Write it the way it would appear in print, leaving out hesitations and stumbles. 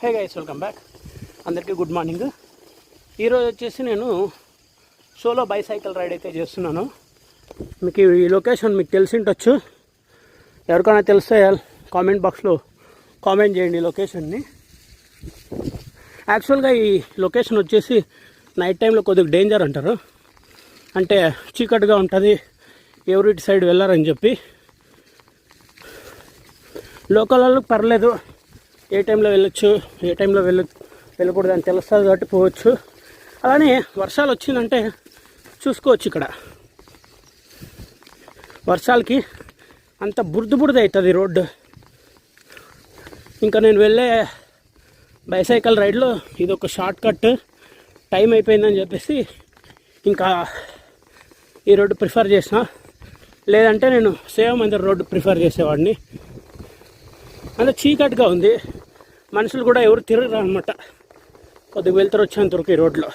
Hey guys, welcome back. అందరికీ good morning. ఈరోజు వచ్చేసి నేను సోలో బైసైకిల్ రైడ్ అయితే చేస్తున్నాను. మీకు ఈ లొకేషన్ మీకు తెలిసి ఉండొచ్చు. ఎవరికైనా తెలిస్తే కామెంట్ బాక్స్లో కామెంట్ చేయండి ఈ లొకేషన్ని. యాక్చువల్గా ఈ లొకేషన్ వచ్చేసి నైట్ టైంలో కొద్దిగా డేంజర్ అంటారు. అంటే చీకటిగా ఉంటుంది, ఎవరి సైడ్ వెళ్ళారని చెప్పి. లోకల్ వాళ్ళకి పర్లేదు, ఏ టైంలో వెళ్ళొచ్చు, ఏ టైంలో వెళ్ళకూడదు అని తెలుస్తుంది కాబట్టి పోవచ్చు. అలానే వర్షాలు వచ్చిందంటే చూసుకోవచ్చు. ఇక్కడ వర్షాలకి అంత బురద అవుతుంది రోడ్డు. ఇంకా నేను వెళ్ళే బైసైకిల్ రైడ్లో ఇది ఒక షార్ట్ కట్. టైం అయిపోయిందని చెప్పేసి ఇంకా ఈ రోడ్డు ప్రిఫర్ చేసిన. లేదంటే నేను సేవ్ మందిర్ రోడ్డు ప్రిఫర్ చేసేవాడిని. అంత చీకటిగా ఉంది, మనుషులు కూడా ఎవరు తిరగరు అనమాట. కొద్దిగా వెళ్తారు వచ్చేంతవరకు ఈ రోడ్లో.